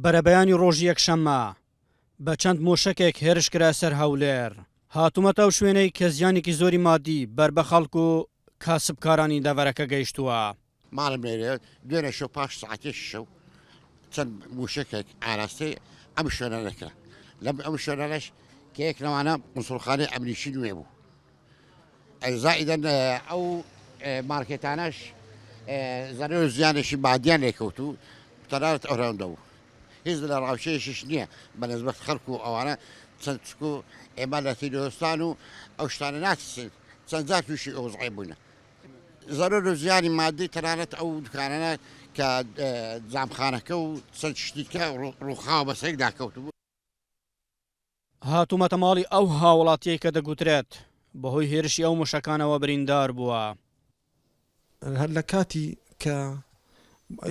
بەرەبەیانی ڕۆژی یەکشەممە بە چەند مۆشەکێک هێرش کرا سەر هەولێر هاتوومەتە و شوێنەی کە زیانێکی زۆری مادی بەر بە خەڵک و کاسبکارانی دەڤەرەکە گەیشتووە. ماڵم لێرە دوێنە شەو پاش ساعتێ شەو چەند موشکێک ئاراستەی ئەم شوێنە دەکرا لەم ئەم شوێنەش کە یەک لەوانە قونسوڵخانەی ئەمریکی نوێ بوو زائیدەن ئەو مارکێتانەش زەرەر و زیانێکی مادیان لێکەوت و تەنانەت ئەوڕەوەندە بوو هیچ لە ڕاوچەیەشیش نییە بەنسبەت خەڵک و ئەوانە چەند چکو ئێمە لە تیرۆستان و ئەو شتانە ناچین چەند جار تووشی ئۆزعی بوونە زەرەر و زیانی مادی تەنانەت ئەو دوکانانە کە جامخانەکە و چەند شتیکە ڕووخاوە بەسەرێک داکەوت بوو. هاتوومەتە ماڵی ئەو هاوڵاتیەی کە دەگوترێت بەهۆی هێرشی ئەو مۆشەکانەوە بریندار بووە. هەر لە کاتی کە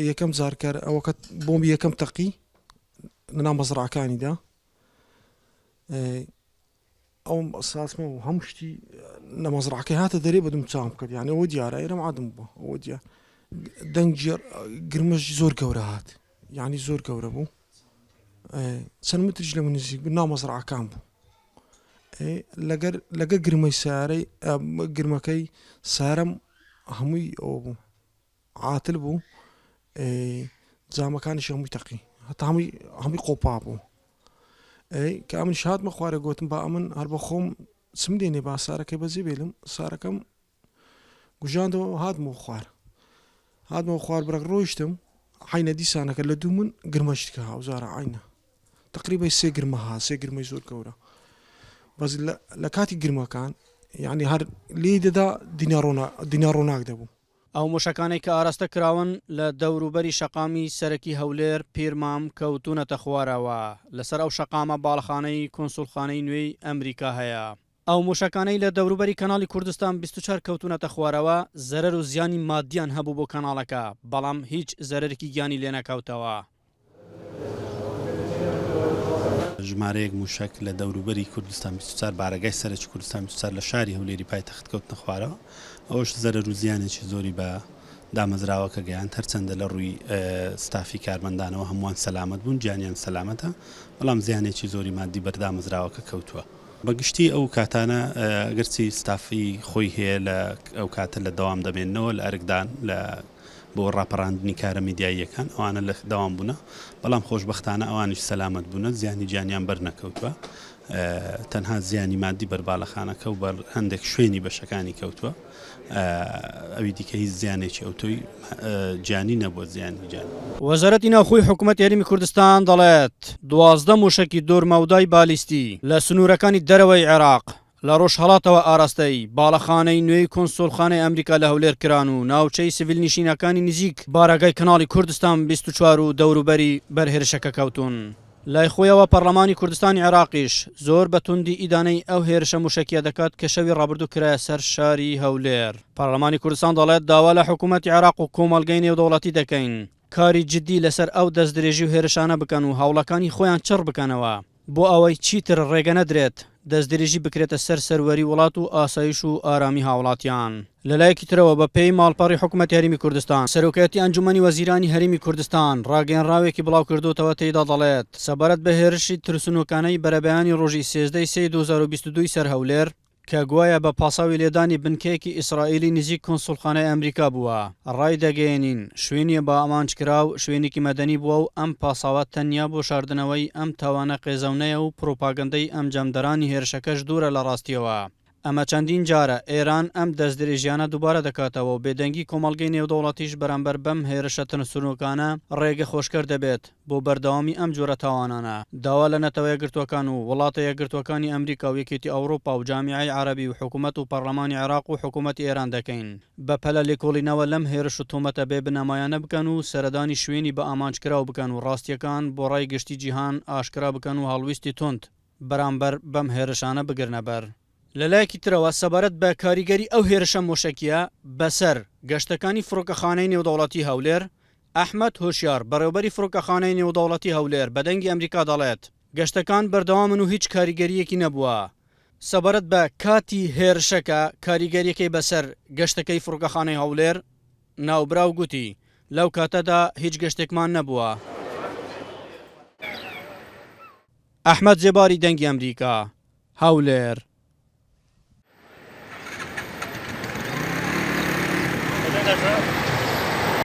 یەکەم زارکار ئەوەکە بۆمبی یەکەم تەقی لەناو مەزرعەکانیدا ئەو ساتمە و هەموو شتی لە مەزرعەکەی هاتە دەرێ بەدوم چاوم کرد یانە ئەوە دیارە ئێرەم عادم بووە ئەوە دیار دەنگ گرمەش زۆر گەورە هات یعنی زۆر گەورە بوو چەند متریش لە من نزیک ناو مەزرعەکان بوو لەگەر گرمەی سارەی گرمەکەی سارم هەمووی ئەوە بوو عاتل بوو جامەکانیش هەمووی تەقی هەتا هەمووی قۆپا بوو کە ئەمن هاتمە خوارە گوتم با ئەمن هەر بە خۆم چم دێنێ با سارەکەی بەجێ بێلم سارەکەم گوژاندەوە هاتمەوە خوار بڕک ڕۆیشتم عینە دیسانەکە لە دوو من گرمەشتکە هاوزارە عینە تقریبا سێ گرمەی زۆر گەورە بەس لە کاتی گرمەکان یعنی هەر لێ دەدا دینار ڕۆناک دەبوو. ئەو مۆشەکانێک کە ئاراستە کراون لە دەوروبەری شەقامی سەرەکی هەولێر پیرمام کەوتونەتە خوارەوە لەسەر ئەو شەقامە باڵەخانەی کۆنسوڵخانەی نوێی ئەمریکا هەیە. ئەو مۆشەکانەی لە دەوروبەری کەناڵی کوردستان 24 کەوتونەتە خوارەوە زەرەر و زیانی مادیان هەبوو بۆ کەناڵەکە بەڵام هیچ زەرەرێکی گیانی لێ نەکەوتەوە. ژمارەیەک موشک لە دەوروبەری کوردستان 24 بارەگای سەرەکی کوردستان 24 لە شاری هەولێری پایتەخت کەوتنە خوارەوە ئەوش زەرەر و زیانێکی زۆری بە دامەزراوەکە گەیاند هەرچەندە لە ڕووی ستافی کارمەندانەوە هەمووان سەلامەت بوون گیانیان سەلامەتە بەڵام زیانێکی زۆری مادی بەردامەزراوەکە کەوتووە. بەگشتی ئەو کاتانە ئەگەرچی ستافی خۆی هەیە لە ئەو کاتە لە دەوام دەبێنەوە لە ئەرکدان لە بۆ ڕاپەڕاندنی کارە میدیاییەکان ئەوانە لە داوام بوونە بەڵام خۆشبەختانە ئەوانش سەلامەت بوونە زیانی گیانیان بەرنەکەوتووە تەنها زیانی مادی بەرباڵەخانەکە و بەر هەندێک شوێنی بەشەکانی کەوتووە ئەوی دیکە هیچ زیانێکی ئەوتۆی گیانی نەبووە زیانی گیانی. وەزارەتی ناوخۆی حکوومەتی هەرێمی کوردستان دەڵێت 12 مۆشەکی دۆرمەودای بالیستی لە سنوورەکانی دەرەوەی عێراق لە ڕۆژهەڵاتەوە ئاراستەی باڵەخانەی نوێی کۆنسوڵخانەی ئەمریکا لە هەولێر کران و ناوچەی سڤیل نشینەکانی نزیک بارەگای کەناڵی کوردستان 24 و دەوروبەری بەرهێرشەکە کەوتون. لای خۆیەوە پەرلەمانی کوردستانی عێراقیش زۆر بە توندی ئیدانەی ئەو هێرشە موشکیە دەکات کە شەوی ڕابردوو کرایە سەر شاری هەولێر. پەرلەمانی کوردستان دەڵێت داوا لە حکوومەتی عێراق و کۆمەڵگەی نێودەوڵەتی دەکەین کاری جددی لەسەر ئەو دەستدرێژی و هێرشانە بکەن و هاوڵەکانی خۆیان چڕ بکەنەوە بۆ ئەوەی چیتر ڕێگە نەدرێت دەستدرێژی بکرێتە سەر سەروەری وڵات و ئاسایش و ئارامی هاوڵاتیان. لەلایەکی ترەوە بە پێی ماڵپەڕی حکوومەتی هەرێمی کوردستان سەرۆکایەتی ئەنجومەنی وەزیرانی هەرێمی کوردستان ڕاگەیەنراوێکی بڵاو کردوتەوە تێیدا دەڵێت سەبارەت بە هێرشی ترسنووکانەی بەرەبەیانی ڕۆژی 13 2022 سەر هەولێر کە گوایە بە پاساوی لێدانی بنکەیەکی ئیسرائیلی نزیک کۆنسوڵخانەی ئەمریکا بووە ڕای دەگەیەنین شوێنیە بە ئامانجکرا و شوێنێکی مەدەنی بووە و ئەم پاساوات تەنیا بۆ شاردنەوەی ئەم تاوانە قێزەونەیە و پرۆپاگەندەی ئەم جەمدەرانی هێرشەکەش دوورە لە ڕاستیەوە. ئەمە چەندین جارە ئێران ئەم دەستدرێژیانە دووبارە دەکاتەوە و بێدەنگی کۆمەڵگەی نێودەوڵەتیش بەرامبەر بەم هێرشە تەنسونوکانە ڕێگە خۆشکەر دەبێت بۆ بەردەوامی ئەم جۆرە تاوانانە. داوا لە نەتەوە یەکگرتوەکان و وڵاتە یەکگرتوەکانی ئەمریکا و یەکێتی ئەوروپا و جامیعەی عەرەبی و حکوومەت و پەرلەمانی عێراق و حکوومەتی ئێران دەکەین بە پەلە لێکۆڵینەوە لەم هێرش و تۆمەتە بێ بنەمایانە بکەن و سەردانی شوێنی بە ئامانجکراو بکەن و ڕاستیەکان بۆ ڕای گشتی جیهان ئاشکرا بکەن و هەڵویستی تند بەرامبەر بەم هێرشانە بگرنەبەر. لەلایەکی ترەوە سەبارەت بە کاریگەری ئەو هێرشە مۆشەکیە بەسەر گەشتەکانی فڕۆکەخانەی نێودەوڵەتی هەولێر ئەحمەد هۆشیار بەڕێوەبەری فڕۆکەخانەی نێودەوڵەتی هەولێر بەدەنگی ئەمریکا دەڵێت گەشتەکان بەردەوامن و هیچ کاریگەریەکی نەبووە. سەبارەت بە کاتی هێرشەکە کاریگەریەکەی بەسەر گەشتەکەی فڕۆکەخانەی هەولێر ناوبراو گوتی لەو کاتەدا هیچ گەشتێکمان نەبووە. ئەحمەد جێباری دەنگی ئەمریکا، هەولێر. Gracias.